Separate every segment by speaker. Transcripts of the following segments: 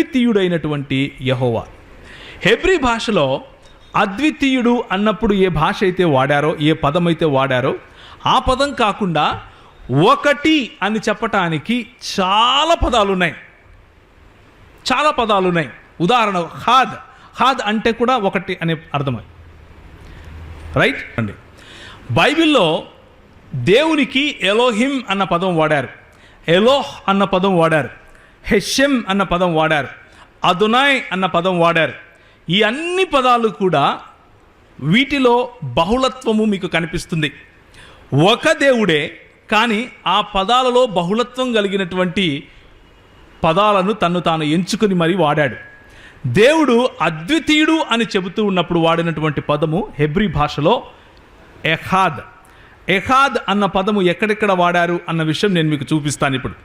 Speaker 1: అద్వితీయుడైనటువంటి యెహోవా. Hebrew భాషలో అద్వితీయుడు అన్నప్పుడు ఏ భాష అయితే వాడారో, ఏ పదం అయితే వాడారో, ఆ పదం కాకుండా ఒకటి అని చెప్పటానికి చాలా పదాలు ఉన్నాయి. ఉదాహరణ హాద్ అంటే కూడా ఒకటి అనే అర్థమై, రైట్ అండి. బైబిల్లో దేవునికి ఎలోహిం అన్న పదం వాడారు, ఎలోహ్ అన్న పదం వాడారు, హెషెం అన్న పదం వాడారు, అదొనాయ్ అన్న పదం వాడారు. ఈ అన్ని పదాలు కూడా వీటిలో బహుళత్వము మీకు కనిపిస్తుంది. ఒక దేవుడే, కానీ ఆ పదాలలో బహుళత్వం కలిగినటువంటి పదాలను తన్ను తాను ఎంచుకుని మరీ వాడాడు. దేవుడు అద్వితీయుడు అని చెబుతూ ఉన్నప్పుడు వాడినటువంటి పదము హెబ్రీ భాషలో ఎహాద్ అన్న పదము ఎక్కడెక్కడ వాడారు అన్న విషయం నేను మీకు చూపిస్తాను ఇప్పుడు.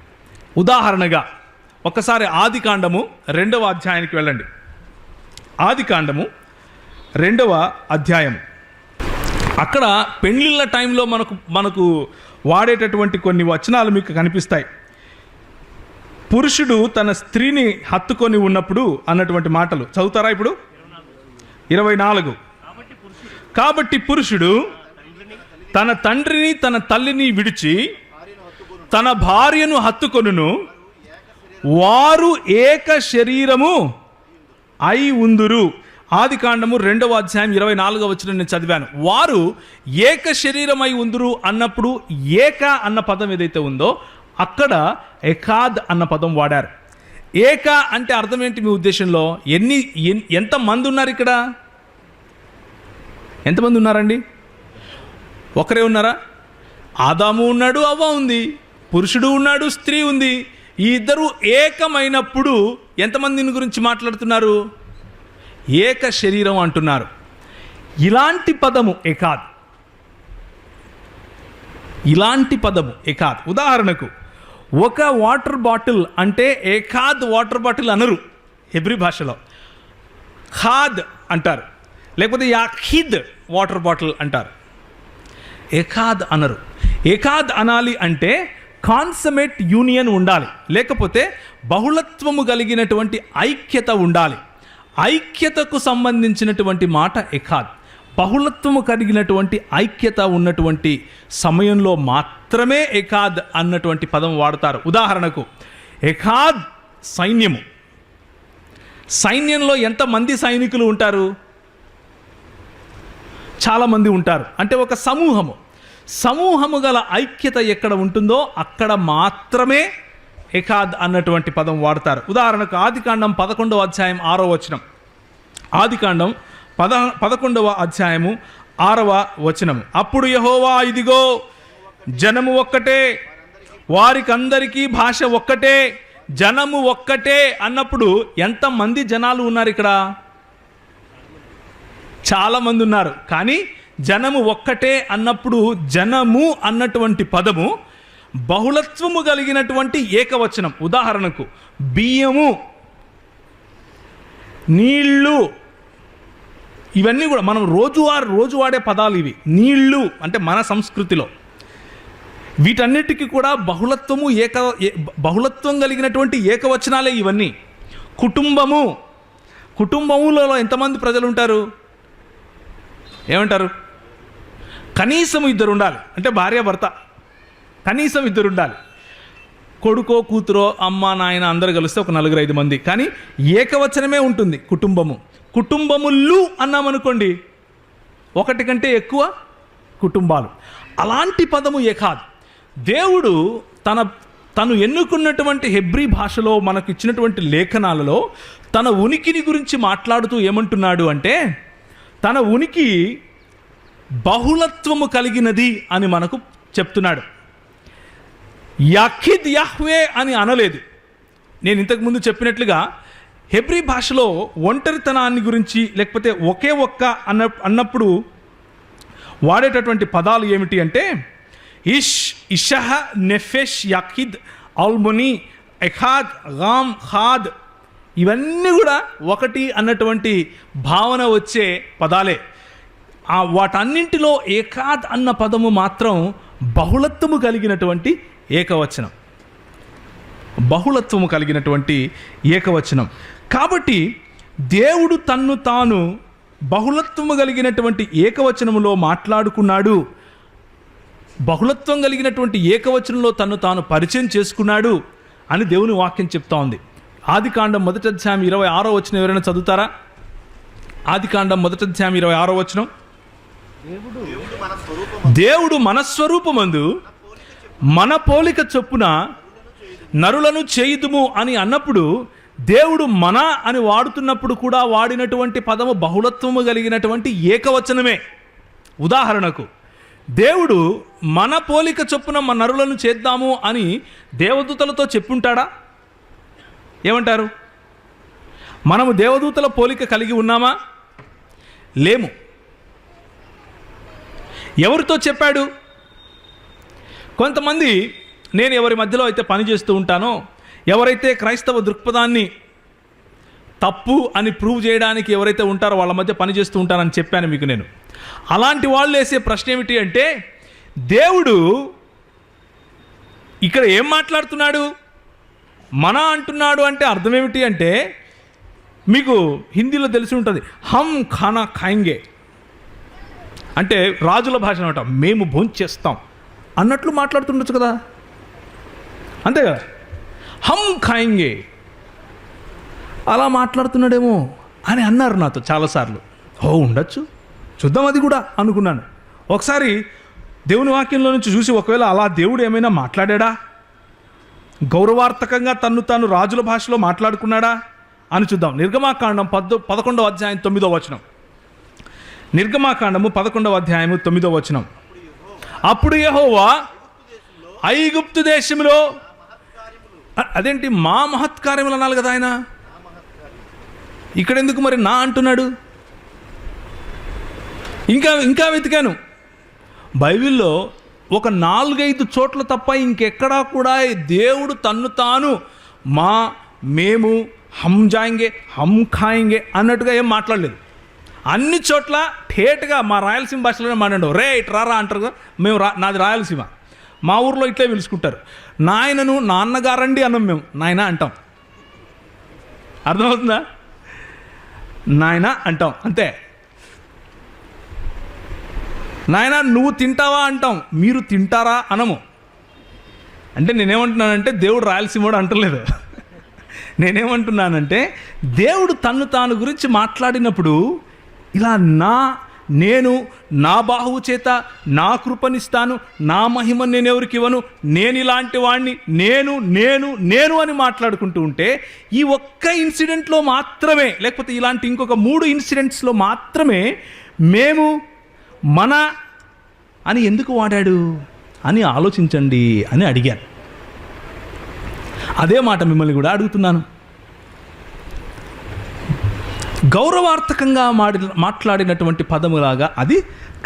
Speaker 1: ఉదాహరణగా ఒకసారి ఆదికాండము 2వ అధ్యాయానికి వెళ్ళండి. ఆదికాండము 2వ అధ్యాయము. అక్కడ పెళ్ళిళ్ళ టైంలో మనకు వాడేటటువంటి కొన్ని వచనాలు మీకు కనిపిస్తాయి. పురుషుడు తన స్త్రీని హత్తుకొని ఉన్నప్పుడు అన్నటువంటి మాటలు చదువుతారా ఇప్పుడు? 24. కాబట్టి పురుషుడు తన తండ్రిని తన తల్లిని విడిచి తన భార్యను హత్తుకొనును, వారు ఏక శరీరము అయి ఉందురు. ఆదికాండము 2వ అధ్యాయం 24వ వచనం నేను చదివాను. వారు ఏక శరీరమై ఉందురు అన్నప్పుడు ఏక అన్న పదం ఏదైతే ఉందో అక్కడ ఎకాద్ అన్న పదం వాడారు. ఏక అంటే అర్థం ఏంటి మీ ఉద్దేశంలో? ఎంతమంది ఉన్నారు ఇక్కడ? ఎంతమంది ఉన్నారండి? ఒకరే ఉన్నారా? ఆదాము ఉన్నాడు, అవ్వ ఉంది, పురుషుడు ఉన్నాడు, స్త్రీ ఉంది. ఈ ఇద్దరు ఏకమైనప్పుడు ఎంతమందిని గురించి మాట్లాడుతున్నారు? ఏక శరీరం అంటున్నారు. ఇలాంటి పదము ఎకాద్. ఉదాహరణకు ఒక వాటర్ బాటిల్ అంటే ఏకాద్ వాటర్ బాటిల్ అనరు హెబ్రీ భాషలో, ఖాద్ అంటారు, లేకపోతే యాఖిద్ వాటర్ బాటిల్ అంటారు, ఏకాద్ అనరు. ఏకాద్ అనాలి అంటే కాన్సమేట్ యూనియన్ ఉండాలి, లేకపోతే బహుళత్వము కలిగినటువంటి ఐక్యత ఉండాలి. ఐక్యతకు సంబంధించినటువంటి మాట ఎకాద్. బహుళత్వము కలిగినటువంటి ఐక్యత ఉన్నటువంటి సమయంలో మాత్రమే ఎకాద్ అన్నటువంటి పదం వాడతారు. ఉదాహరణకు ఎకాద్ సైన్యంలో ఎంతమంది సైనికులు ఉంటారు? చాలామంది ఉంటారు. అంటే ఒక సమూహము గల ఐక్యత ఎక్కడ ఉంటుందో అక్కడ మాత్రమే ఎకాద్ అన్నటువంటి పదం వాడతారు. ఉదాహరణకు ఆదికాండం 11వ అధ్యాయం 6వ వచనం. ఆదికాండం 11వ అధ్యాయము 6వ వచనం. అప్పుడు యెహోవా, ఇదిగో జనము ఒక్కటే, వారికందరికీ భాష ఒక్కటే, జనము ఒక్కటే అన్నప్పుడు ఎంతమంది జనాలు ఉన్నారు ఇక్కడ? చాలామంది ఉన్నారు. కానీ జనము ఒక్కటే అన్నప్పుడు జనము అన్నటువంటి పదము బహుళత్వము కలిగినటువంటి ఏకవచనం. ఉదాహరణకు బియ్యము, నీళ్ళు, ఇవన్నీ కూడా మనం రోజు వాడే పదాలు ఇవి. నీళ్ళు అంటే మన సంస్కృతిలో వీటన్నిటికీ కూడా బహుళత్వం కలిగినటువంటి ఏకవచనాలే ఇవన్నీ. కుటుంబములలో ఎంతమంది ప్రజలు ఉంటారు? ఏమంటారు? కనీసం 2 ఉండాలి. అంటే భార్య భర్త కనీసం 2 ఉండాలి. కొడుకో కూతురో అమ్మ నాయన అందరు కలిస్తే ఒక 4-5 మంది. కానీ ఏకవచనమే ఉంటుంది కుటుంబములు అన్నామనుకోండి, 1 కంటే ఎక్కువ కుటుంబాలు. అలాంటి పదము ఎకాద్. దేవుడు తను ఎన్నుకున్నటువంటి హెబ్రీ భాషలో మనకు ఇచ్చినటువంటి లేఖనాలలో తన ఉనికిని గురించి మాట్లాడుతూ ఏమంటున్నాడు అంటే, తన ఉనికి బహుళత్వము కలిగినది అని మనకు చెప్తున్నాడు. యాఖిద్ యాహ్వే అని అనలేదు. నేను ఇంతకుముందు చెప్పినట్లుగా హెబ్రీ భాషలో ఒంటరితనాన్ని గురించి లేకపోతే ఒకే ఒక్క అన్నప్పుడు వాడేటటువంటి పదాలు ఏమిటి అంటే ఇషహ, నెఫెష్, యాఖిద్, ఆల్మొని, ఎఖాద్, గామ్, ఖాద్, ఇవన్నీ కూడా ఒకటి అన్నటువంటి భావన వచ్చే పదాలే. వాటన్నింటిలో ఏకాద్ అన్న పదము మాత్రం బహుళత్వము కలిగినటువంటి ఏకవచనం. బహుళత్వము కలిగినటువంటి ఏకవచనం. కాబట్టి దేవుడు తన్ను తాను బహుళత్వము కలిగినటువంటి ఏకవచనములో మాట్లాడుకున్నాడు, బహుళత్వం కలిగినటువంటి ఏకవచనంలో తన్ను తాను పరిచయం చేసుకున్నాడు అని దేవుని వాక్యం చెప్తా ఉంది. ఆదికాండం 1వ అధ్యాయం 26వ వచనం ఎవరైనా చదువుతారా? ఆదికాండం 1వ అధ్యాయం 26వ వచనం. దేవుడు మన స్వరూపమందు మన పోలిక చొప్పున నరులను చేయుదుము అని అన్నప్పుడు దేవుడు మన అని వాడుతున్నప్పుడు కూడా వాడినటువంటి పదము బహుళత్వము కలిగినటువంటి ఏకవచనమే. ఉదాహరణకు దేవుడు మన పోలిక చొప్పున మన నరులను చేద్దాము అని దేవదూతలతో చెప్పుంటాడా? ఏమంటారు? మనము దేవదూతల పోలిక కలిగి ఉన్నామా? లేము. ఎవరితో చెప్పాడు? కొంతమంది, నేను ఎవరి మధ్యలో అయితే పనిచేస్తూ ఉంటానో, ఎవరైతే క్రైస్తవ దృక్పథాన్ని తప్పు అని ప్రూవ్ చేయడానికి ఎవరైతే ఉంటారో వాళ్ళ మధ్య పనిచేస్తూ ఉంటానని చెప్పాను మీకు నేను. అలాంటి వాళ్ళు వేసే ప్రశ్న ఏమిటి అంటే, దేవుడు ఇక్కడ ఏం మాట్లాడుతున్నాడు? మన అంటున్నాడు అంటే అర్థం ఏమిటి అంటే, మీకు హిందీలో తెలిసి ఉంటుంది, హమ్ ఖానా ఖాయింగే అంటే రాజుల భాష అనమాట, మేము భోంచేస్తాం అన్నట్లు మాట్లాడుతుండొచ్చు కదా, అంతే కదా. హమ్ ఖాయింగే అలా మాట్లాడుతున్నాడేమో అని అన్నారు నాతో చాలాసార్లు. ఉండొచ్చు, చూద్దాం అది కూడా అనుకున్నాను. ఒకసారి దేవుని వాక్యంలో నుంచి చూసి, ఒకవేళ అలా దేవుడు ఏమైనా మాట్లాడా, గౌరవార్థకంగా తన్ను తాను రాజుల భాషలో మాట్లాడుకున్నాడా అని చూద్దాం. నిర్గమాకాండం 11వ అధ్యాయం 9వ వచనం. నిర్గమాకాండము 11వ అధ్యాయము 9వ వచనం. అప్పుడు యెహోవా ఐగుప్తు దేశంలో, అదేంటి మా మహత్కార్యములు అనాలి కదా ఆయన, ఇక్కడ ఎందుకు మరి నా అంటున్నాడు? ఇంకా వెతికాను బైబిల్లో ఒక 4-5 చోట్ల తప్ప ఇంకెక్కడా కూడా దేవుడు తన్ను తాను మేము హమ్ జాయింగే హమ్ ఖాయింగే అన్నట్టుగా ఏం మాట్లాడలేదు. అన్ని చోట్ల ఠేట్గా మా రాయలసీమ భాషలోనే మాట్లాడు, రే ఇటు రారా అంటారు. మేము నాది రాయలసీమ, మా ఊర్లో ఇట్లే పిలుచుకుంటారు. నాయనను నాన్నగారండి అన్నాం, మేము నాయన అంటాం. అర్థమవుతుందా? నాయన అంటాం అంతే. నాయన నువ్వు తింటావా అంటాం, మీరు తింటారా అనము. అంటే నేనేమంటున్నానంటే, దేవుడు రాయలసీమోడు అంటలేదు. నేనేమంటున్నానంటే, దేవుడు తన్ను తాను గురించి మాట్లాడినప్పుడు ఇలా నేను నా బాహువు చేత నా కృపనిస్తాను, నా మహిమను నేను ఎవరికి ఇవ్వను, నేను ఇలాంటి వాడిని, నేను అని మాట్లాడుకుంటూ ఉంటే, ఈ ఒక్క ఇన్సిడెంట్లో మాత్రమే, లేకపోతే ఇలాంటి ఇంకొక 3 ఇన్సిడెంట్స్లో మాత్రమే మేము మన అని ఎందుకు వాడాడు అని ఆలోచించండి అని అడిగాను. అదే మాట మిమ్మల్ని కూడా అడుగుతున్నాను. గౌరవార్థకంగా మాట్లాడినటువంటి పదములాగా అది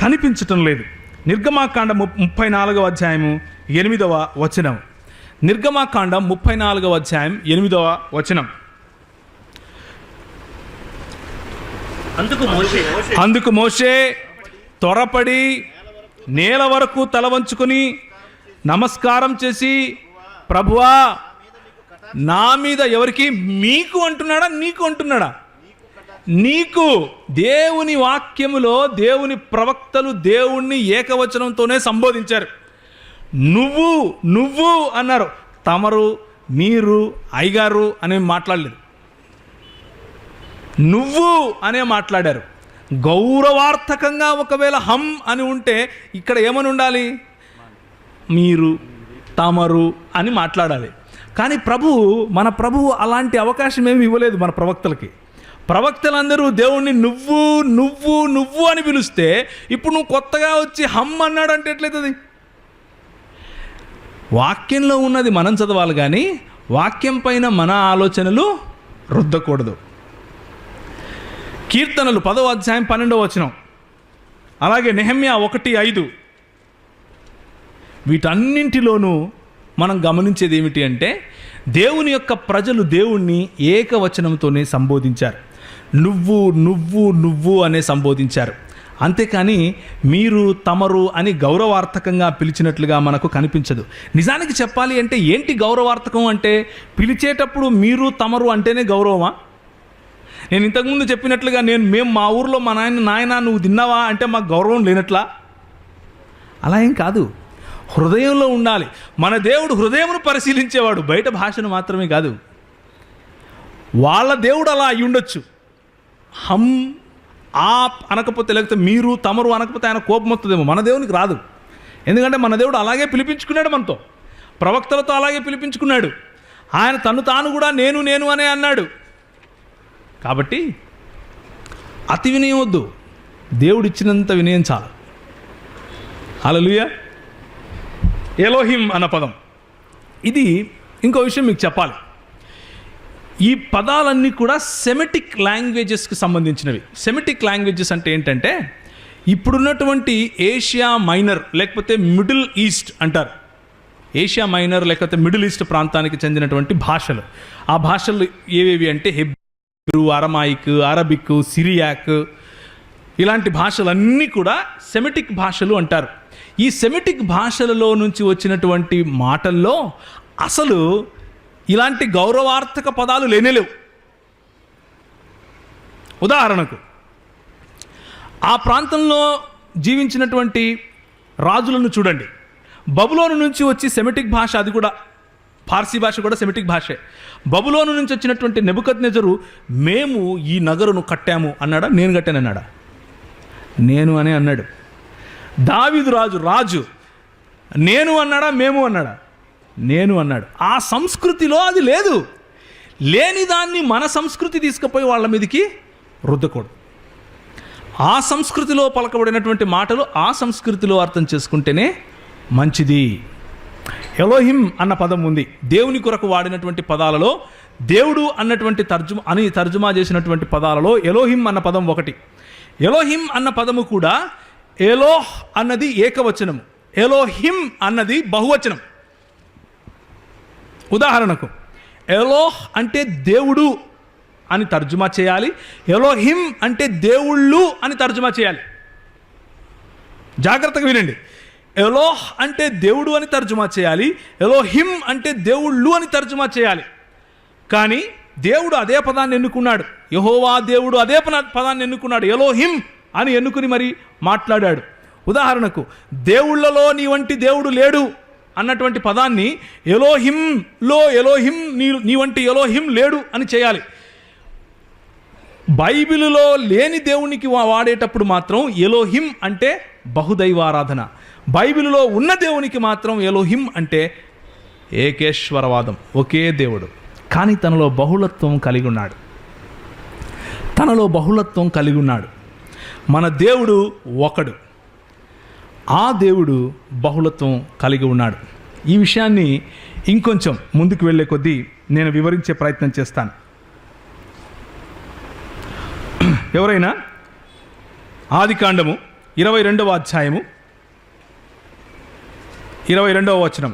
Speaker 1: కనిపించటం లేదు. నిర్గమాకాండం 34వ అధ్యాయము 8వ వచనం. నిర్గమాకాండం 34వ అధ్యాయం 8వ వచనం. అందుకు మోషే త్వరపడి నేల వరకు తల వంచుకొని నమస్కారం చేసి, ప్రభువా, నా మీద ఎవరికి, మీకు అంటున్నాడా నీకు అంటున్నాడా? నీకు. దేవుని వాక్యములో దేవుని ప్రవక్తలు దేవుణ్ణి ఏకవచనంతోనే సంబోధించారు. నువ్వు అన్నారు. తమరు, మీరు, అయ్యగారు అనే మాట్లాడలేదు, నువ్వు అనే మాట్లాడారు. గౌరవార్థకంగా ఒకవేళ హమ్ అని ఉంటే ఇక్కడ ఏమని ఉండాలి? మీరు, తమరు అని మాట్లాడాలి. కానీ మన ప్రభువు అలాంటి అవకాశం ఏమి ఇవ్వలేదు మన ప్రవక్తలకి. ప్రవక్తలందరూ దేవుణ్ణి నువ్వు అని పిలుస్తే, ఇప్పుడు నువ్వు కొత్తగా వచ్చి హమ్ అన్నాడు అంటే ఎట్లయితుంది? వాక్యంలో ఉన్నది మనం చదవాలి, కానీ వాక్యం పైన మన ఆలోచనలు రుద్దకూడదు. కీర్తనలు 10వ అధ్యాయం 12వ వచనం, అలాగే నెహెమ్యా 1:5. వీటన్నింటిలోనూ మనం గమనించేది ఏమిటి అంటే, దేవుని యొక్క ప్రజలు దేవుణ్ణి ఏకవచనంతోనే సంబోధించారు. నువ్వు అనే సంబోధించారు. అంతేకాని మీరు తమరు అని గౌరవార్థకంగా పిలిచినట్లుగా మనకు కనిపించదు. నిజానికి చెప్పాలి అంటే ఏంటి గౌరవార్థకం అంటే, పిలిచేటప్పుడు మీరు తమరు అంటేనే గౌరవమా? నేను ఇంతకుముందు చెప్పినట్లుగా మేము మా ఊర్లో మా నాయన నువ్వు తిన్నావా అంటే మాకు గౌరవం లేనట్లా? అలా ఏం కాదు, హృదయంలో ఉండాలి. మన దేవుడు హృదయమును పరిశీలించేవాడు, బయట భాషను మాత్రమే కాదు. వాళ్ళ దేవుడు అలా అయి ఉండొచ్చు. హమ్ ఆప్ అనకపోతే, లేకపోతే మీరు తమరు అనకపోతే ఆయన కోపం వస్తుందేమో. మన దేవునికి రాదు, ఎందుకంటే మన దేవుడు అలాగే పిలిపించుకున్నాడు. మనతో ప్రవక్తలతో అలాగే పిలిపించుకున్నాడు. ఆయన తను తాను కూడా నేను అనే అన్నాడు. కాబట్టి అతి వినయం వద్దు, దేవుడిచ్చినంత వినయం చాలు. హల్లెలూయా. ఎలోహిం అన్న పదం, ఇది ఇంకో విషయం మీకు చెప్పాలి. ఈ పదాలన్నీ కూడా సెమిటిక్ లాంగ్వేజెస్కి సంబంధించినవి. సెమిటిక్ లాంగ్వేజెస్ అంటే ఏంటంటే, ఇప్పుడున్నటువంటి ఏషియా మైనర్ లేకపోతే మిడిల్ ఈస్ట్ అంటారు. ఏషియా మైనర్ లేకపోతే మిడిల్ ఈస్ట్ ప్రాంతానికి చెందినటువంటి భాషలు. ఆ భాషలు ఏవేవి అంటే హెబ్రూ, అరమాయిక్, అరబిక్, సిరియాక్, ఇలాంటి భాషలన్నీ కూడా సెమిటిక్ భాషలు అంటారు. ఈ సెమిటిక్ భాషలలో నుంచి వచ్చినటువంటి మాటల్లో అసలు ఇలాంటి గౌరవార్థక పదాలు లేనేలేవు. ఉదాహరణకు, ఆ ప్రాంతంలో జీవించినటువంటి రాజులను చూడండి. బబులోను నుంచి వచ్చి సెమిటిక్ భాష, అది కూడా పార్సీ భాష కూడా సెమిటిక్ భాషే. బబులోను నుంచి వచ్చినటువంటి నెబుకద్నెజరు మేము ఈ నగరును కట్టాము అన్నాడా? నేను కట్టానన్నాడా? నేను అనే అన్నాడు. దావీదు రాజు నేను అన్నాడా? మేము అన్నాడా? నేను అన్నాడు. ఆ సంస్కృతిలో అది లేదు. లేని దాన్ని మన సంస్కృతి తీసుకుపోయి వాళ్ళ మీదకి రుద్దకూడదు. ఆ సంస్కృతిలో పలకబడినటువంటి మాటలు ఆ సంస్కృతిలో అర్థం చేసుకుంటేనే మంచిది. ఎలోహిం అన్న పదం ఉంది. దేవుని కొరకు వాడినటువంటి పదాలలో, దేవుడు అన్నటువంటి తర్జుమా చేసినటువంటి పదాలలో ఎలోహిం అన్న పదం ఒకటి. ఎలోహిం అన్న పదము కూడా, ఎలోహ్ అన్నది ఏకవచనము, ఎలోహిం అన్నది బహువచనం. ఉదాహరణకు, ఎలోహ్ అంటే దేవుడు అని తర్జుమా చేయాలి, ఎలోహిం అంటే దేవుళ్ళు అని తర్జుమా చేయాలి. జాగ్రత్తగా వినండి. ఎలోహ్ అంటే దేవుడు అని తర్జుమా చేయాలి, ఎలోహిం అంటే దేవుళ్ళు అని తర్జుమా చేయాలి. కానీ దేవుడు అదే పదాన్ని ఎన్నుకున్నాడు. యెహోవా దేవుడు అదే పదాన్ని ఎన్నుకున్నాడు, ఎలోహిం అని ఎన్నుకుని మరి మాట్లాడాడు. ఉదాహరణకు, దేవుళ్ళలో నీ వంటి దేవుడు లేడు అన్నటువంటి పదాన్ని ఎలోహింలో ఎలోహిం నీ వంటి ఎలోహిం లేడు అని చేయాలి. బైబిలులో లేని దేవునికి వాడేటప్పుడు మాత్రం ఎలోహిం అంటే బహుదైవారాధన, బైబిలులో ఉన్న దేవునికి మాత్రం ఎలోహిం అంటే ఏకేశ్వరవాదం, ఒకే దేవుడు. కానీ తనలో బహుళత్వం కలిగి ఉన్నాడు. మన దేవుడు ఒకడు, ఆ దేవుడు బహుళత్వం కలిగి ఉన్నాడు. ఈ విషయాన్ని ఇంకొంచెం ముందుకు వెళ్ళే కొద్దీ నేను వివరించే ప్రయత్నం చేస్తాను. ఎవరైనా ఆదికాండము 22వ అధ్యాయము 22వ వచనం,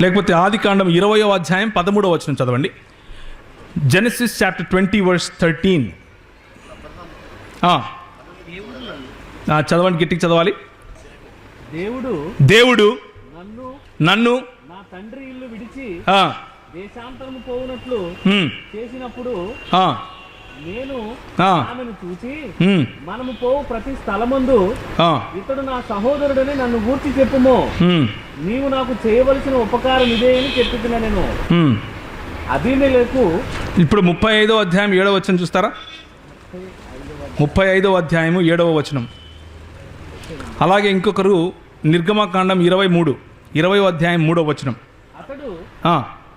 Speaker 1: లేకపోతే ఆదికాండం 20వ అధ్యాయం 13వ వచనం చదవండి. Genesis chapter 20 verse 13. చదవండి, గట్టికి చదవాలి. దేవుడు నన్ను
Speaker 2: నా తండ్రి ఇల్లు విడిచి దేశాంతరము పోవునట్లు చేసినప్పుడు నేను ఆమెను చూసి, మనము పోవు ప్రతి స్థలమందు ఇతడు నా సహోదరుడని నన్ను గూర్చి చెప్పుమో, నీవు నాకు చేయవలసిన ఉపకారం ఇదే అని చెప్పుతున్నా నేను. అబీమెలెకు
Speaker 1: ఇప్పుడు 35వ అధ్యాయం 7వ వచనం చూస్తారా? 35వ అధ్యాయము 7వ వచనం. అలాగే ఇంకొకరు నిర్గమకాండం 20వ అధ్యాయం 3వ వచనం.
Speaker 2: అతడు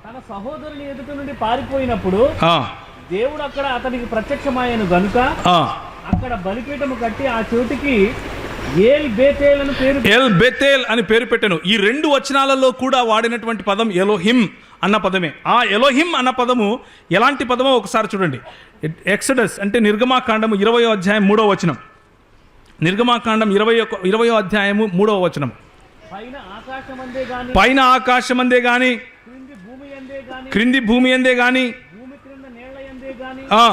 Speaker 2: తన సహోదరుని ఎదుట నుండి పారిపోయినప్పుడు దేవుడు అక్కడ అతనికి ప్రత్యక్షమాయను గనుక అక్కడ బలిపీఠము కట్టి ఆ చోటికి ఎల్ బేతేల్ అని పేరు పెట్టెను. ఈ 2 వచనాలలో కూడా వాడినటువంటి పదం ఎలోహిం అన్న పదమే. ఆ ఎలోహిం అన్న పదము ఎలాంటి పదమో ఒకసారి చూడండి. ఎక్సడస్ అంటే నిర్గమాకాండము 20వ అధ్యాయం 3వ వచనం. నిర్గమాకాండం 20వ అధ్యాయము 3వ వచనం. పైన ఆకాశమందే గాని క్రింది భూమి అందే గాని గాని
Speaker 1: ఆ,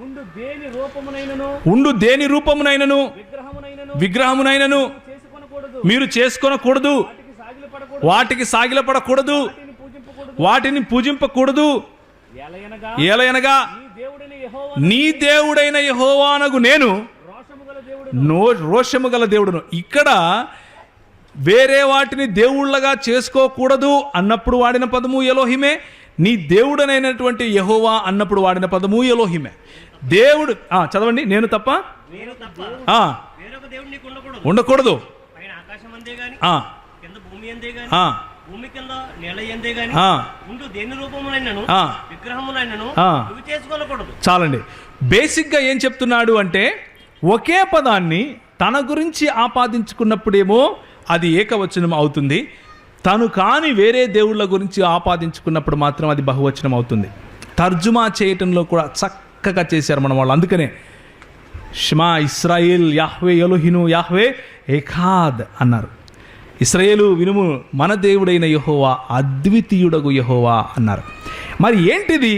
Speaker 2: ఉండు దేని రూపమునైనను
Speaker 1: ఉండు దేని రూపమునైనను విగ్రహమునైనను
Speaker 2: చేసుకొనకూడదు.
Speaker 1: మీరు చేసుకొనకూడదు,
Speaker 2: వాటికి సాగిలపడకూడదు.
Speaker 1: వాటికి సాగిలపడకూడదు,
Speaker 2: వాటిని పూజింపకూడదు.
Speaker 1: వాటిని పూజింపకూడదు.
Speaker 2: ఎలయనగా
Speaker 1: ఏలయనగా
Speaker 2: నీ దేవుడైన యెహోవా
Speaker 1: నీ దేవుడైన యెహోవానగు నేను
Speaker 2: రోషము గల దేవుడు.
Speaker 1: రోషము గల దేవుడును. ఇక్కడ వేరే వాటిని దేవుళ్ళగా చేసుకోకూడదు అన్నప్పుడు వాడిన పదము ఎలోహిమే. నీ దేవుడనైనటువంటి యెహోవా అన్నప్పుడు వాడిన పదము ఎలోహిమే. దేవుడు చదవండి. నేను తప్ప
Speaker 2: నేను తప్ప వేరొక దేవుడు నీకు ఉండకూడదు.
Speaker 1: ఉండకూడదు.
Speaker 2: పైన ఆకాశం అందే గాని
Speaker 1: ఆ,
Speaker 2: కింద భూమి అందే గాని
Speaker 1: ఆ,
Speaker 2: భూమి కింద నేల ఎందే గాని
Speaker 1: ఆ,
Speaker 2: ఉండు దేని రూపమునైనను
Speaker 1: ఆ.
Speaker 2: విగ్రహమునైనను
Speaker 1: ఆ.
Speaker 2: నువ్వు చేసుకోనకూడదు.
Speaker 1: చాలండి. బేసిక్గా ఏం చెప్తున్నాడు అంటే ఒకే పదాన్ని తన గురించి ఆపాదించుకున్నప్పుడేమో అది ఏకవచనం అవుతుంది, తను కాని వేరే దేవుళ్ళ గురించి ఆపాదించుకున్నప్పుడు మాత్రం అది బహువచనం అవుతుంది. తర్జుమా చేయటంలో కూడా చక్కగా చేశారు మన వాళ్ళు. అందుకనే షమా ఇస్రాయేల్ యాహ్వే ఎలోహిను యాహ్వే ఏకాద్ అన్నారు. ఇశ్రాయేలు వినుము, మన దేవుడైన యెహోవా అద్వితీయుడగు యెహోవా అన్నారు. మరి ఏంటిది?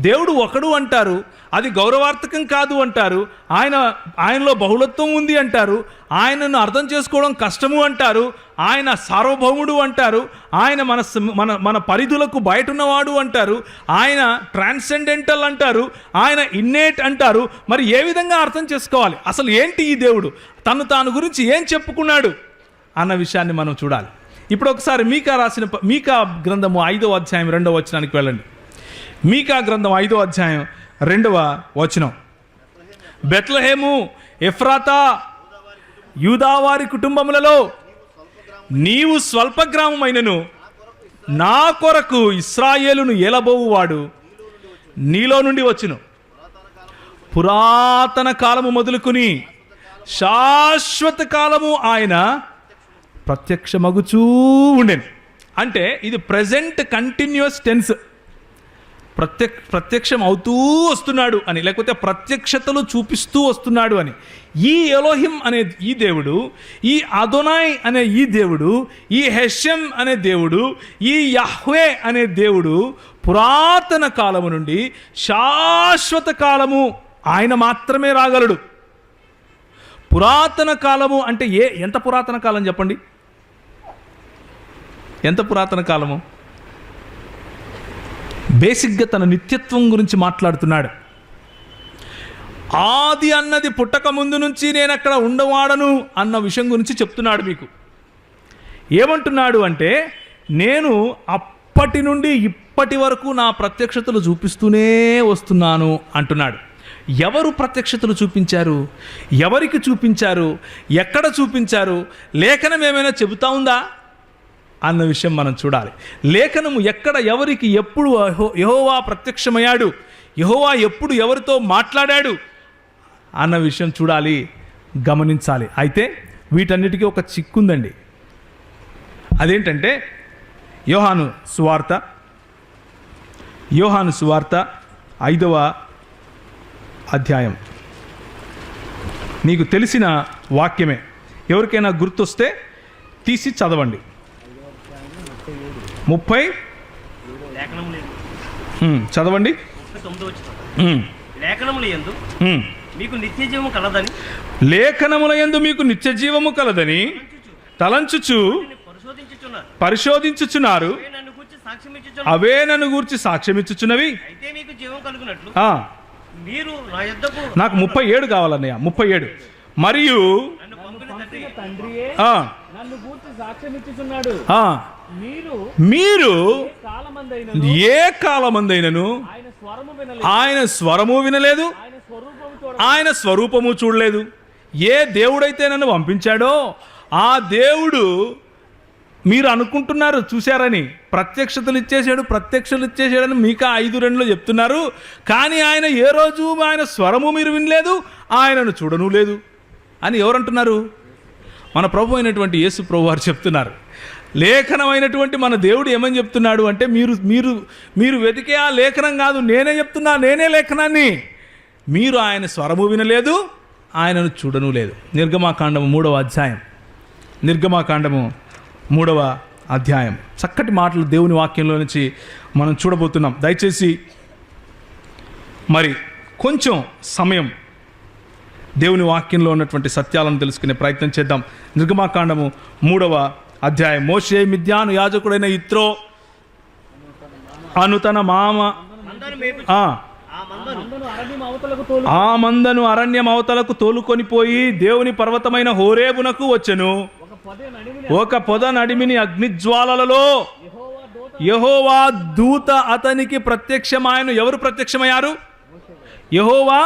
Speaker 1: దేవుడు ఒకడు అంటారు, అది గౌరవార్థకం కాదు అంటారు, ఆయనలో బహుళత్వం ఉంది అంటారు, ఆయనను అర్థం చేసుకోవడం కష్టము అంటారు, ఆయన సార్వభౌముడు అంటారు, ఆయన మన పరిధులకు బయట ఉన్నవాడు అంటారు, ఆయన ట్రాన్సెండెంటల్ అంటారు, ఆయన ఇన్నేట్ అంటారు. మరి ఏ విధంగా అర్థం చేసుకోవాలి? అసలు ఏంటి ఈ దేవుడు? తాను గురించి ఏం చెప్పుకున్నాడు అన్న విషయాన్ని మనం చూడాలి. ఇప్పుడు ఒకసారి మీకా గ్రంథము 5వ అధ్యాయం 2వ వచనానికి వెళ్ళండి. మీకా గ్రంథం 5వ అధ్యాయం 2వ వచనం. బెత్లెహేము ఎఫ్రాతా యూదావారి కుటుంబములలో నీవు స్వల్ప గ్రామమైనను నా కొరకు ఇశ్రాయేలును ఏలబోవువాడు నీలో నుండి వచ్చును. పురాతన కాలము మొదలుకుని శాశ్వత కాలము ఆయన ప్రత్యక్షమగుచూ ఉండెను. అంటే ఇది ప్రెజెంట్ కంటిన్యూస్ టెన్స్. ప్రత్యక్షం అవుతూ వస్తున్నాడు అని, లేకపోతే ప్రత్యక్షతలు చూపిస్తూ వస్తున్నాడు అని. ఈ ఎలోహిం అనే ఈ దేవుడు, ఈ అదోనాయ్ అనే ఈ దేవుడు, ఈ హెషెం అనే దేవుడు, ఈ యహ్వే అనే దేవుడు పురాతన కాలము నుండి శాశ్వత కాలము ఆయన మాత్రమే రాగలడు. పురాతన కాలము అంటే ఎంత పురాతన కాలం చెప్పండి? ఎంత పురాతన కాలము? బేసిక్గా తన నిత్యత్వం గురించి మాట్లాడుతున్నాడు. ఆది అన్నది పుట్టక ముందు నుంచి నేను అక్కడ ఉండవాడను అన్న విషయం గురించి చెప్తున్నాడు మీకు. ఏమంటున్నాడు అంటే నేను అప్పటి నుండి ఇప్పటి వరకు నా ప్రత్యక్షతలు చూపిస్తూనే వస్తున్నాను అంటున్నాడు. ఎవరు ప్రత్యక్షతలు చూపించారు? ఎవరికి చూపించారు? ఎక్కడ చూపించారు? లేఖనం ఏమైనా చెబుతా ఉందా అన్న విషయం మనం చూడాలి. లేఖనము ఎక్కడ, ఎవరికి, ఎప్పుడు యెహోవా ప్రత్యక్షమయ్యాడు, యెహోవా ఎప్పుడు ఎవరితో మాట్లాడాడు అన్న విషయం చూడాలి, గమనించాలి. అయితే వీటన్నిటికీ ఒక చిక్కుందండి. అదేంటంటే యోహాను సువార్త 5వ అధ్యాయం. మీకు తెలిసిన వాక్యమే, ఎవరికైనా గుర్తొస్తే తీసి చదవండి. 30 చదవండి.
Speaker 2: లేఖనముల యందు మీకు నిత్య జీవము కలదని,
Speaker 1: లేఖనముల యందు మీకు నిత్య జీవము కలదని తలంచుచు పరిశోధించుచున్నారు, అవే నన్ను గూర్చి సాక్ష్యమిచ్చుచున్నవి.
Speaker 2: అయితే మీకు జీవం కలుగునట్లు మీరు నా యొద్దకు,
Speaker 1: నాకు 37 కావాలన్నయ్య, 37. మరియు
Speaker 2: తండ్రియే నన్ను గూర్చి సాక్ష్యమిచ్చుచున్నాడు.
Speaker 1: మీరు ఏ కాలమందైనను ఆయన స్వరము వినలేదు, ఆయన స్వరూపము చూడలేదు. ఏ దేవుడైతే నన్ను పంపించాడో ఆ దేవుడు మీరు అనుకుంటున్నారు చూశారని, ప్రత్యక్షతలు ఇచ్చేసాడని మీకా 5:2 చెప్తున్నారు. కానీ ఆయన ఏ రోజు ఆయన స్వరము మీరు వినలేదు, ఆయనను చూడను లేదు అని ఎవరంటున్నారు? మన ప్రభు అయినటువంటి యేసు ప్రభు వారు చెప్తున్నారు. లేఖనమైనటువంటి మన దేవుడు ఏమని చెప్తున్నాడు అంటే మీరు వెతికే ఆ లేఖనం కాదు, నేనే చెప్తున్నా, నేనే లేఖనాన్ని. మీరు ఆయన స్వరము వినలేదు, ఆయనను చూడను లేదు. నిర్గమాకాండము 3వ అధ్యాయం. చక్కటి మాటలు దేవుని వాక్యంలో నుంచి మనం చూడబోతున్నాం. దయచేసి మరి కొంచెం సమయం దేవుని వాక్యంలో ఉన్నటువంటి సత్యాలను తెలుసుకునే ప్రయత్నం చేద్దాం. నిర్గమాకాండము 3వ అధ్యాయం. మోషే మిద్యాను యాజకుడైన ఇత్రో అను తన మామ ఆ మందను అరణ్యం అవతలకు తోలుకొని పోయి దేవుని పర్వతమైన హోరేబునకు వచ్చెను. ఒక పొద నడిమిని అగ్నిజ్వాలలలో యెహోవా దూత అతనికి ప్రత్యక్షమాయను. ఎవరు ప్రత్యక్షమయ్యారు? యెహోవా.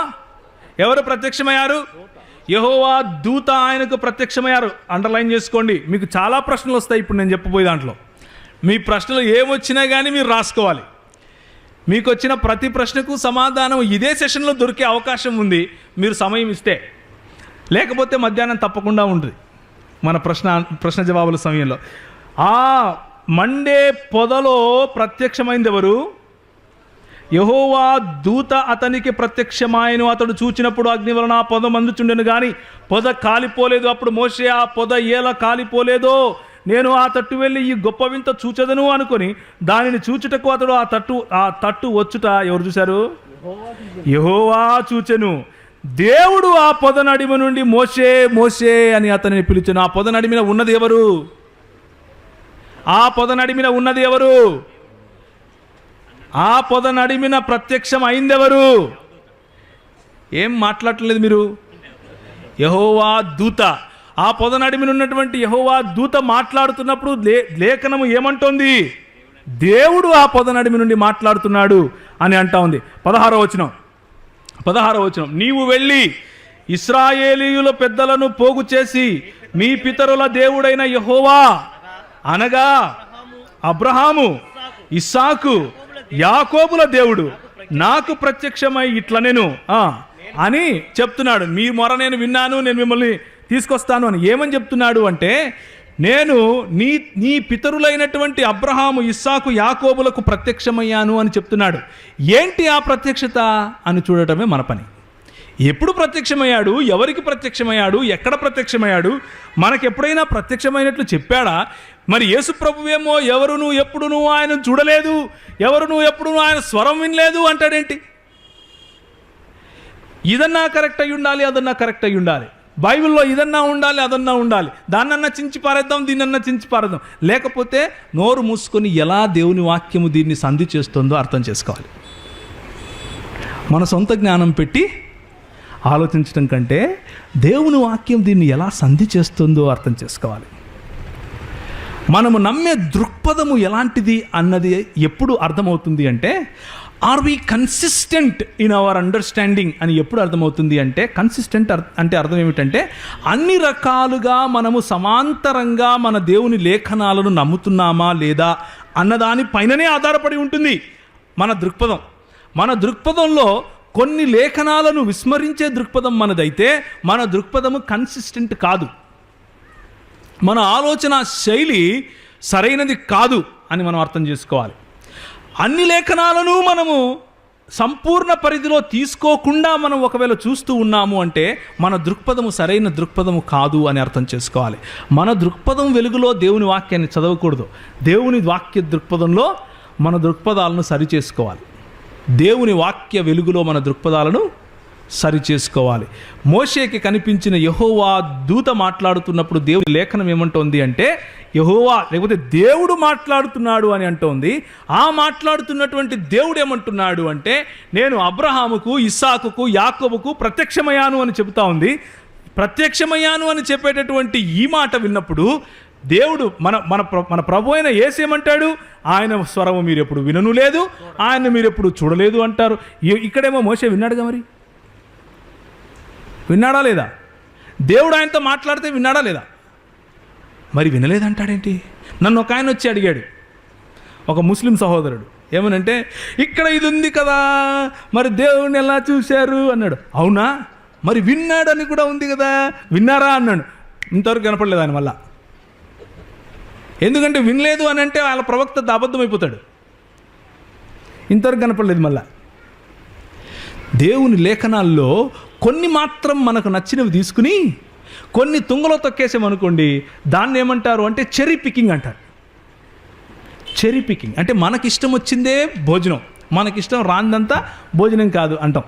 Speaker 1: ఎవరు ప్రత్యక్షమయ్యారు? యెహోవా దూత ఆయనకు ప్రత్యక్షమయ్యారు. అండర్లైన్ చేసుకోండి, మీకు చాలా ప్రశ్నలు వస్తాయి ఇప్పుడు నేను చెప్పబోయే దాంట్లో. మీ ప్రశ్నలు ఏమొచ్చినా కానీ మీరు రాసుకోవాలి. మీకు వచ్చిన ప్రతి ప్రశ్నకు సమాధానం ఇదే సెషన్లో దొరికే అవకాశం ఉంది, మీరు సమయం ఇస్తే. లేకపోతే మధ్యాహ్నం తప్పకుండా ఉంటుంది మన ప్రశ్న జవాబుల సమయంలో. ఆ మండే పొదలో ప్రత్యక్షమైంది ఎవరు? యెహోవా దూత అతనికి ప్రత్యక్షమాయను. అతడు చూచినప్పుడు అగ్ని వలన ఆ పొద మండుచుండెను గాని పొద కాలిపోలేదు. అప్పుడు మోషే ఆ పొద ఎలా కాలిపోలేదో నేను ఆ తట్టు వెళ్ళి ఈ గొప్ప వింత చూచెదను అనుకొని దానిని చూచుటకు అతడు ఆ తట్టు వచ్చుట ఎవరు చూశారు? యెహోవా చూచెను. దేవుడు ఆ పొద నడిమి నుండి మోషే మోషే అని అతనిని పిలిచెను. ఆ పొద నడిమిన ఉన్నది ఎవరు? ఆ పొద నడిమిన ఉన్నది ఎవరు? ఆ పొద నడిమిన ప్రత్యక్షం అయిందెవరు? ఏం మాట్లాడలేదు మీరు? యెహోవా దూత. ఆ పొద నడిమిన ఉన్నటువంటి యెహోవా దూత మాట్లాడుతున్నప్పుడు లేఖనము ఏమంటోంది? దేవుడు ఆ పొద నడిమి నుండి మాట్లాడుతున్నాడు అని అంటా ఉంది. 16వ వచనం. నీవు వెళ్ళి ఇశ్రాయేలీయుల పెద్దలను పోగు చేసి మీ పితరుల దేవుడైన యెహోవా అనగా అబ్రహాము, ఇస్సాకు, యాకోబుల దేవుడు నాకు ప్రత్యక్షమై ఇట్లనెను అని చెప్తున్నాడు. మీ మొర నేను విన్నాను, నేను మిమ్మల్ని తీసుకొస్తాను అని. ఏమని చెప్తున్నాడు అంటే, నేను నీ పితరులైనటువంటి అబ్రహాము, ఇస్సాకు, యాకోబులకు ప్రత్యక్షమయ్యాను అని చెప్తున్నాడు. ఏంటి ఆ ప్రత్యక్షత అని చూడటమే మన పని. ఎప్పుడు ప్రత్యక్షమయ్యాడు? ఎవరికి ప్రత్యక్షమయ్యాడు? ఎక్కడ ప్రత్యక్షమయ్యాడు? మనకెప్పుడైనా ప్రత్యక్షమైనట్లు చెప్పాడా? మరి యేసు ప్రభువేమో ఎవరును ఎప్పుడును ఆయన చూడలేదు, ఎవరును ఎప్పుడును ఆయన స్వరం వినలేదు అంటాడేంటి? ఇదన్నా కరెక్ట్ అయి ఉండాలి, అదన్నా కరెక్ట్ అయి ఉండాలి. బైబిల్లో ఇదన్నా ఉండాలి, అదన్నా ఉండాలి. దాన్నన్నా చించి పారేద్దాం, దీన్నన్నా చించి పారేద్దాం. లేకపోతే నోరు మూసుకొని ఎలా దేవుని వాక్యము దీన్ని సంధి చేస్తుందో అర్థం చేసుకోవాలి. మన సొంత జ్ఞానం పెట్టి ఆలోచించడం కంటే దేవుని వాక్యం దీన్ని ఎలా సంధి చేస్తుందో అర్థం చేసుకోవాలి. మనము నమ్మే దృక్పథము ఎలాంటిది అన్నది ఎప్పుడు అర్థమవుతుంది అంటే, are we consistent in our understanding అని ఎప్పుడు అర్థమవుతుంది అంటే, కన్సిస్టెంట్ అంటే అర్థం ఏమిటంటే అన్ని రకాలుగా మనము సమాంతరంగా మన దేవుని లేఖనాలను నమ్ముతున్నామా లేదా అన్నదాని పైననే ఆధారపడి ఉంటుంది మన దృక్పథం. మన దృక్పథంలో కొన్ని లేఖనాలను విస్మరించే దృక్పథం మనదైతే మన దృక్పథము కన్సిస్టెంట్ కాదు, మన ఆలోచన శైలి సరైనది కాదు అని మనం అర్థం చేసుకోవాలి. అన్ని లేఖనాలను మనము సంపూర్ణ పరిధిలో తీసుకోకుండా మనం ఒకవేళ చూస్తూ ఉన్నాము అంటే మన దృక్పథము సరైన దృక్పథము కాదు అని అర్థం చేసుకోవాలి. మన దృక్పథం వెలుగులో దేవుని వాక్యాన్ని చదవకూడదు. దేవుని వాక్య దృక్పథంలో మన దృక్పథాలను సరిచేసుకోవాలి. దేవుని వాక్య వెలుగులో మన దృక్పథాలను సరిచేసుకోవాలి. మోషేకి కనిపించిన యెహోవా దూత మాట్లాడుతున్నప్పుడు దేవుని లేఖనం ఏమంటోంది అంటే, యెహోవా లేకపోతే దేవుడు మాట్లాడుతున్నాడు అని అంటోంది. ఆ మాట్లాడుతున్నటువంటి దేవుడు ఏమంటున్నాడు అంటే, నేను అబ్రహాముకు, ఇస్సాకుకు, యాకోబుకు ప్రత్యక్షమయ్యాను అని చెబుతా ఉంది. ప్రత్యక్షమయ్యాను అని చెప్పేటటువంటి ఈ మాట విన్నప్పుడు దేవుడు మన ప్రభు అయిన యేసు ఏమంటాడు? ఆయన స్వరము మీరు ఎప్పుడు వినను లేదు, ఆయన మీరు ఎప్పుడు చూడలేదు అంటారు. ఇక్కడేమో మోషే విన్నాడుగా, మరి విన్నాడా లేదా? దేవుడు ఆయనతో మాట్లాడితే విన్నాడా లేదా? మరి వినలేదంటాడేంటి? నన్ను ఒక ఆయన వచ్చి అడిగాడు, ఒక ముస్లిం సహోదరుడు, ఏమనంటే, ఇక్కడ ఇది ఉంది కదా, మరి దేవుడిని ఎలా చూశారు అన్నాడు. అవునా, మరి విన్నాడని కూడా ఉంది కదా, విన్నారా అన్నాడు. ఇంతవరకు కనపడలేదు ఆయన. మళ్ళా ఎందుకంటే వినలేదు అని అంటే వాళ్ళ ప్రవక్త అబద్ధం అయిపోతాడు. ఇంతవరకు కనపడలేదు. మళ్ళా దేవుని లేఖనాల్లో కొన్ని మాత్రం మనకు నచ్చినవి తీసుకుని కొన్ని తుంగలో తొక్కేసామనుకోండి, దాన్ని ఏమంటారు అంటే చెరీ పికింగ్ అంటారు. చెరీ పికింగ్ అంటే మనకి ఇష్టం వచ్చిందే భోజనం, మనకిష్టం రాందంతా భోజనం కాదు అంటాం.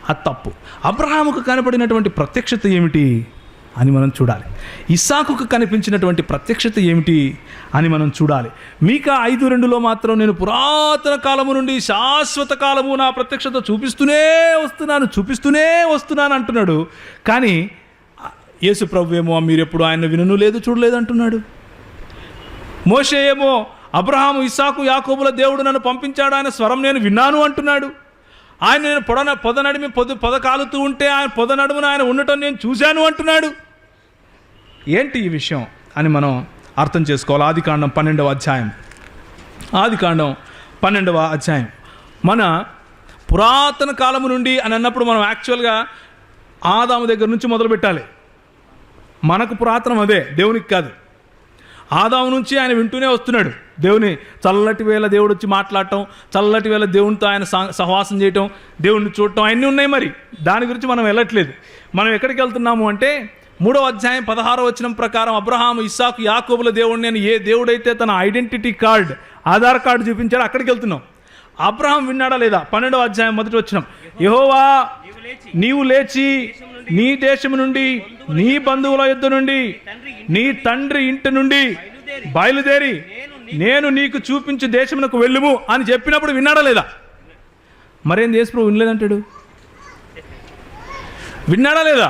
Speaker 1: అది తప్పు. అబ్రహాముకు కనపడినటువంటి ప్రత్యక్షత ఏమిటి అని మనం చూడాలి. ఇస్సాకుకు కనిపించినటువంటి ప్రత్యక్షత ఏమిటి అని మనం చూడాలి. మీకా 5:2లో మాత్రం నేను పురాతన కాలము నుండి శాశ్వత కాలము నా ప్రత్యక్షత చూపిస్తూనే వస్తున్నాను అంటున్నాడు. కానీ యేసు ప్రభు ఏమో మీరు ఎప్పుడు ఆయన వినను లేదు చూడలేదు అంటున్నాడు. మోషే ఏమో అబ్రహాము ఇస్సాకు యాకోబుల దేవుడు నన్ను పంపించాడు, ఆయన స్వరం నేను విన్నాను అంటున్నాడు. ఆయన నేను పొదనడిమి పొద కాలుతూ ఉంటే ఆయన పొదనడుమున ఆయన ఉండటం నేను చూశాను అంటున్నాడు. ఏంటి ఈ విషయం అని మనం అర్థం చేసుకోవాలి. ఆదికాండం 12వ అధ్యాయం. మన పురాతన కాలము నుండి అని అన్నప్పుడు మనం యాక్చువల్గా ఆదాము దగ్గర నుంచి మొదలు పెట్టాలి. మనకు పురాతనం అదే, దేవునికి కాదు. ఆదాము నుంచి ఆయన వింటూనే వస్తున్నాడు. దేవుని చల్లటి వేళ దేవుడు వచ్చి మాట్లాడటం, చల్లటి వేళ దేవునితో ఆయన సహవాసం చేయటం, దేవుణ్ణి చూడటం అన్నీ ఉన్నాయి. మరి దాని గురించి మనం వెళ్ళట్లేదు. మనం ఎక్కడికి వెళ్తున్నాము అంటే 3వ అధ్యాయం 16వ వచనం ప్రకారం అబ్రహాము ఇస్సాకు యాకోబుల దేవుడిని అని ఏ దేవుడైతే తన ఐడెంటిటీ కార్డ్, ఆధార్ కార్డు చూపించాడో అక్కడికి వెళ్తున్నాం. అబ్రహాం విన్నాడా లేదా? 12వ అధ్యాయం 1వ వచనం, యెహోవా నీవు లేచి నీ దేశము నుండి, నీ బంధువుల యొద్ద నుండి, నీ తండ్రి ఇంటి నుండి బయలుదేరి నేను నీకు చూపించు దేశమునకు వెళ్ళుము అని చెప్పినప్పుడు విన్నాడా లేదా? మరేంది యేసుప్రభు వినలేదంటాడు? విన్నాడా లేదా?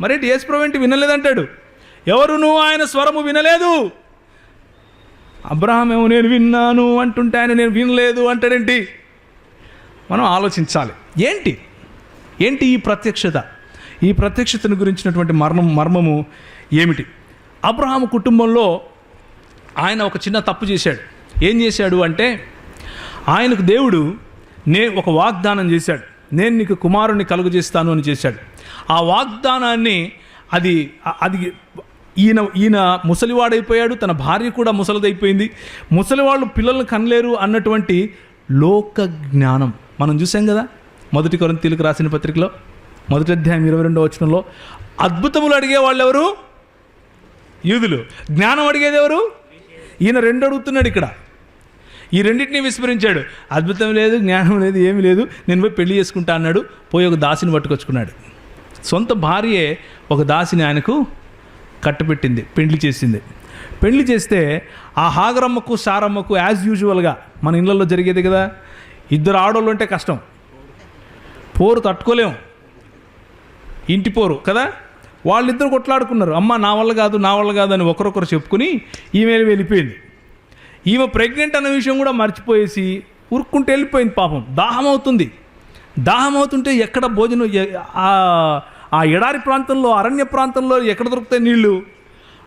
Speaker 1: మరేంటి యేసుప్రభు ఏంటి వినలేదంటాడు? ఎవరునూ ఆయన స్వరము వినలేదు. అబ్రహాం ఏమో నేను విన్నాను అంటుంటే ఆయన నేను వినలేదు అంటాడేంటి? మనం ఆలోచించాలి. ఏంటి ఈ ప్రత్యక్షత? ఈ ప్రత్యక్షతను గురించినటువంటి మర్మము ఏమిటి? అబ్రహాము కుటుంబంలో ఆయన ఒక చిన్న తప్పు చేశాడు. ఏం చేశాడు అంటే, ఆయనకు దేవుడు ఒక వాగ్దానం చేశాడు. నేను నీకు కుమారుణ్ణి కలుగజేస్తాను అని చేశాడు. ఆ వాగ్దానాన్ని అది ఈయన ముసలివాడైపోయాడు, తన భార్య కూడా ముసలిదైపోయింది. ముసలివాళ్ళు పిల్లల్ని కనలేరు అన్నటువంటి లోక జ్ఞానం మనం చూసాం కదా. 1 కొరింథీయులకు రాసిన పత్రికలో 1వ అధ్యాయం 22వ వచనంలో అద్భుతములు అడిగే వాళ్ళు ఎవరు? యూదులు. జ్ఞానం అడిగేది ఎవరు? ఈయన 2 అడుగుతున్నాడు ఇక్కడ. ఈ రెండింటినీ విస్మరించాడు. అద్భుతం లేదు, జ్ఞానం లేదు, ఏమీ లేదు, నేను పోయి పెళ్లి చేసుకుంటా అన్నాడు. పోయి ఒక దాసిని పట్టుకొచ్చుకున్నాడు. సొంత భార్యే ఒక దాసిని ఆయనకు కట్టపెట్టింది, పెళ్లి చేసింది. పెళ్లి చేస్తే ఆ హాగరమ్మకు సారమ్మకు యాజ్ యూజువల్గా మన ఇళ్ళల్లో జరిగేది కదా. 2 ఆడోళ్ళు ఉంటే కష్టం, పోరు తట్టుకోలేము, ఇంటి పోరు కదా. వాళ్ళిద్దరు కొట్లాడుకున్నారు. అమ్మ నా వల్ల కాదు అని ఒకరొకరు చెప్పుకుని ఈమె వెళ్ళిపోయింది. ఈమె ప్రెగ్నెంట్ అన్న విషయం కూడా మర్చిపోయేసి ఉరుక్కుంటూ వెళ్ళిపోయింది. పాపం దాహం అవుతుంటే ఎక్కడ భోజనం, ఆ ఎడారి ప్రాంతంలో, అరణ్య ప్రాంతంలో ఎక్కడ దొరుకుతాయి నీళ్ళు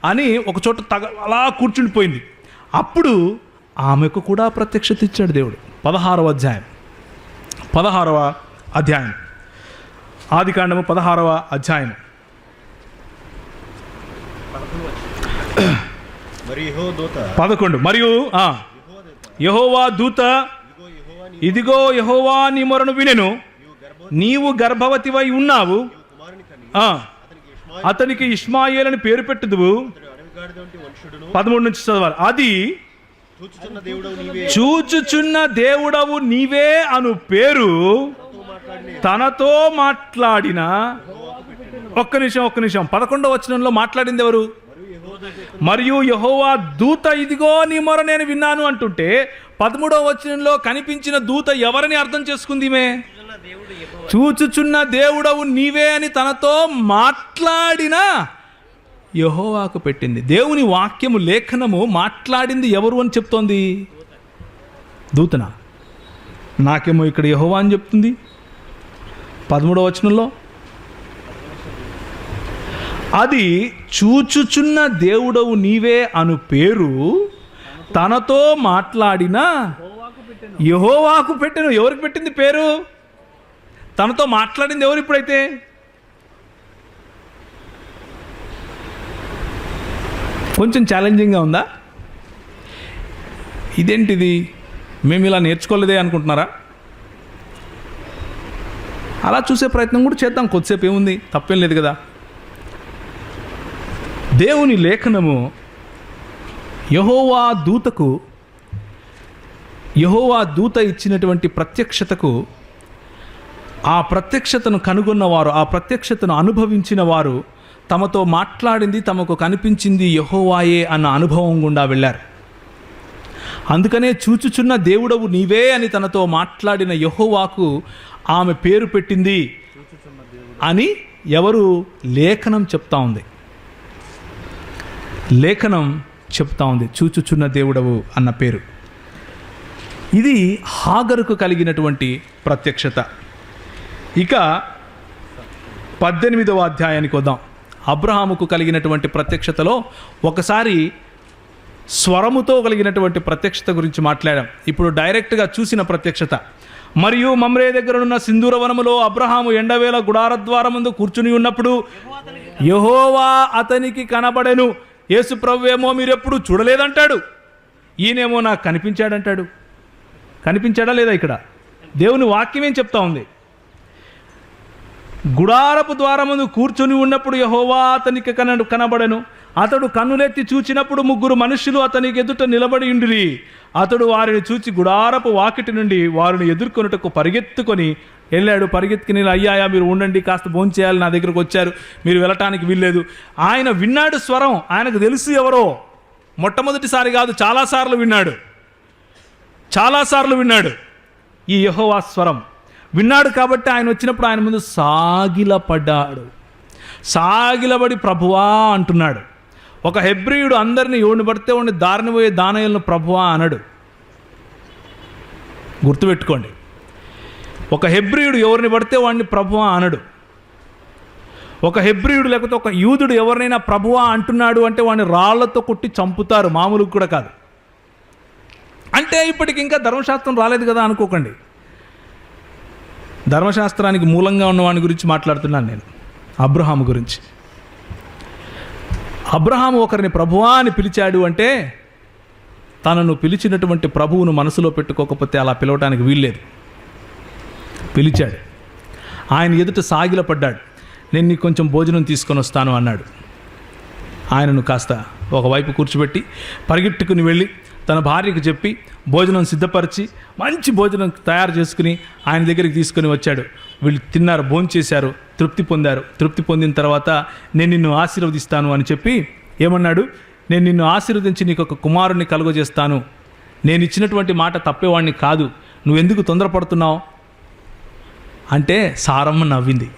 Speaker 1: అని ఒక చోట అలా కూర్చుండిపోయింది. అప్పుడు ఆమెకు కూడా ప్రత్యక్షత ఇచ్చాడు దేవుడు. 16వ అధ్యాయం ఆదికాండము 16వ అధ్యాయం 11. మరియు యెహోవా దూత, ఇదిగో యెహోవా నీ మొరను వినెను, నీవు గర్భవతివై ఉన్నావు, అతనికి ఇష్మాయేల్ అని పేరు పెట్టుదువు. 13 నుంచి చదవాలి. అది చూచుచున్న దేవుడవు నీవే అను పేరు తనతో మాట్లాడిన. ఒక్క నిమిషం 11వ వచనంలో మాట్లాడింది ఎవరు? మరియు యెహోవా దూత, ఇదిగో నీ మొర నేను విన్నాను అంటుంటే 13వ వచనంలో కనిపించిన దూత ఎవరని అర్థం చేసుకుంది? చూచుచున్న దేవుడవు నీవే అని తనతో మాట్లాడిన యెహోవాకు పెట్టింది. దేవుని వాక్యము, లేఖనము మాట్లాడింది ఎవరు అని చెప్తోంది? దూతనా? నాకేమో ఇక్కడ యెహోవా అని చెప్తుంది 13వ వచనంలో. అది చూచుచున్న దేవుడవు నీవే అను పేరు తనతో మాట్లాడిన యెహోవాకు పెట్టెను. ఎవరికి పెట్టింది పేరు? తనతో మాట్లాడింది ఎవరు? ఇప్పుడైతే కొంచెం ఛాలెంజింగ్గా ఉందా? ఇదేంటిది, మేము ఇలా నేర్చుకోలేదే అనుకుంటున్నారా? అలా చూసే ప్రయత్నం కూడా చేద్దాం, కొద్దిసేపు ఏముంది, తప్పేం లేదు కదా. దేవుని లేఖనము యెహోవా దూతకు యెహోవా దూత ఇచ్చినటువంటి ప్రత్యక్షతకు, ఆ ప్రత్యక్షతను కనుగొన్నవారు, ఆ ప్రత్యక్షతను అనుభవించిన వారు తమతో మాట్లాడింది, తమకు కనిపించింది యెహోవాయే అన్న అనుభవం గుండా వెళ్ళారు. అందుకనే చూచుచున్న దేవుడవు నీవే అని తనతో మాట్లాడిన యెహోవాకు ఆమె పేరు పెట్టింది అని ఎవరు? లేఖనం చెప్తా ఉంది. లేఖనం చెప్తా ఉంది చూచుచున్న దేవుడవు అన్న పేరు. ఇది హాగరుకు కలిగినటువంటి ప్రత్యక్షత. ఇక 18వ అధ్యాయానికి వద్దాం. అబ్రహాముకు కలిగినటువంటి ప్రత్యక్షతలో ఒకసారి స్వరముతో కలిగినటువంటి ప్రత్యక్షత గురించి మాట్లాడాం. ఇప్పుడు డైరెక్ట్గా చూసిన ప్రత్యక్షత. మరియు మమ్రే దగ్గరనున్న సింధూర వనములో అబ్రహాము ఎండవేళ గుడారద్వారమందు కూర్చుని ఉన్నప్పుడు యెహోవా అతనికి కనబడెను. యేసు ప్రభువేమో మీరెప్పుడు చూడలేదంటాడు, ఈయనేమో నాకు కనిపించాడంటాడు. కనిపించాడా లేదా? ఇక్కడ దేవుని వాక్యం ఏం చెప్తా ఉంది? గుడారపు ద్వారముందు కూర్చుని ఉన్నప్పుడు యెహోవా అతనికి కనబడెను. అతడు కన్నులెత్తి చూచినప్పుడు 3 మనుషులు అతనికి ఎదుట నిలబడి ఉండిరి. అతడు వారిని చూచి గుడారపు వాకిటి నుండి వారిని ఎదుర్కొనుటకు పరిగెత్తుకొని వెళ్ళాడు. పరిగెత్తుకుని, అయ్యాయా మీరు ఉండండి, కాస్త భోంచేయాలి, నా దగ్గరకు వచ్చారు, మీరు వెళ్ళటానికి వీల్లేదు. ఆయన విన్నాడు స్వరం. ఆయనకు తెలుసు ఎవరో. మొట్టమొదటిసారి కాదు, చాలాసార్లు విన్నాడు ఈ యెహోవా స్వరం. విన్నాడు కాబట్టి ఆయన వచ్చినప్పుడు ఆయన ముందు సాగిలబడి ప్రభువా అంటున్నాడు. ఒక హెబ్రీయుడు అందరినీ ఎవరిని పడితే వాడిని దారిని పోయే దానయ్యలను ప్రభువా అనడు. గుర్తుపెట్టుకోండి. ఒక హెబ్రీయుడు ఎవరిని పడితే వాడిని ప్రభువా అనడు. ఒక హెబ్రీయుడు లేకపోతే ఒక యూదుడు ఎవరినైనా ప్రభువా అంటున్నాడు అంటే వాడిని రాళ్లతో కొట్టి చంపుతారు, మామూలుగా కూడా కాదు. అంటే ఇప్పటికి ఇంకా ధర్మశాస్త్రం రాలేదు కదా అనుకోకండి. ధర్మశాస్త్రానికి మూలంగా ఉన్నవాని గురించి మాట్లాడుతున్నాను నేను, అబ్రహాము గురించి. అబ్రహాము ఒకరిని ప్రభువా అని పిలిచాడు అంటే తనను పిలిచినటువంటి ప్రభువును మనసులో పెట్టుకోకపోతే అలా పిలవటానికి వీల్లేదు. పిలిచాడు. ఆయన ఎదుట సాగిలపడ్డాడు. నేను నీకు కొంచెం భోజనం తీసుకొని వస్తాను అన్నాడు. ఆయనను కాస్త ఒకవైపు కూర్చోబెట్టి పరిగెట్టుకుని వెళ్ళి తన భార్యకు చెప్పి భోజనం సిద్ధపరిచి మంచి భోజనం తయారు చేసుకుని ఆయన దగ్గరికి తీసుకొని వచ్చాడు. వీళ్ళు తిన్నారు, భోంచేశారు, తృప్తి పొందారు. తృప్తి పొందిన తర్వాత నేను నిన్ను ఆశీర్వదిస్తాను అని చెప్పి ఏమన్నాడు? నేను నిన్ను ఆశీర్వదించి నీకు ఒక కుమారుణ్ణి కలుగజేస్తాను. నేను ఇచ్చినటువంటి మాట తప్పేవాడిని కాదు, నువ్వెందుకు తొందరపడుతున్నావు అంటే సారమ్మ నవ్వింది.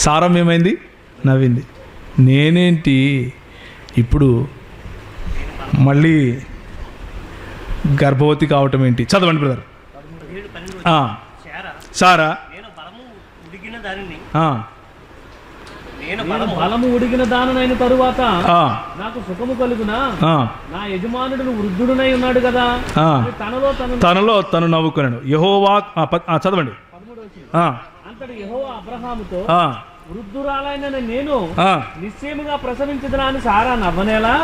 Speaker 1: సారమ్మ ఏమైంది? నవ్వింది. నేనేంటి ఇప్పుడు మళ్ళీ గర్భవతి కావటం ఏంటి? చదవండి బ్రదర్. సారా
Speaker 2: బలము ఉడిగిన దానైన తరువాత నాకు సుఖము కలుగునా, నా యజమానుడు వృద్ధుడునై ఉన్నాడు కదా,
Speaker 1: తనలో తను నవ్వుకున్నాడు. యెహోవా చదవండి.
Speaker 2: అంతటి యెహోవా అబ్రహాముతో, వృద్ధురాలైన నేను నిశ్చయముగా ప్రసవించదునా అని సారా నవ్వనేలా?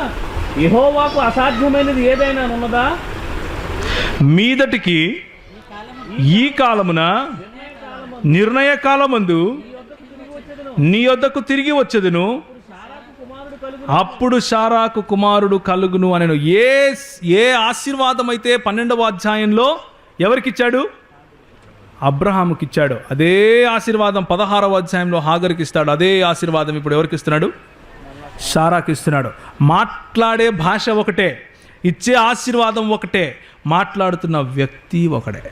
Speaker 2: యెహోవాకు అసాధ్యమైనది ఏదైనా ఉన్నదా?
Speaker 1: మీదటికి ఈ కాలమున నిర్ణయ కాలమందు నీ యొద్దకు తిరిగి వచ్చేదను, అప్పుడు శారాకు కుమారుడు కలుగును అనెను. ఏ ఆశీర్వాదం అయితే 12వ అధ్యాయంలో ఎవరికిచ్చాడు? అబ్రహాముకి ఇచ్చాడు. అదే ఆశీర్వాదం 16వ అధ్యాయంలో హాగర్కి ఇస్తాడు. అదే ఆశీర్వాదం ఇప్పుడు ఎవరికి ఇస్తున్నాడు? శారాకి ఇస్తున్నాడు. మాట్లాడే భాష ఒకటే, ఇచ్చే ఆశీర్వాదం ఒకటే, మాట్లాడుతున్న వ్యక్తి ఒకడే.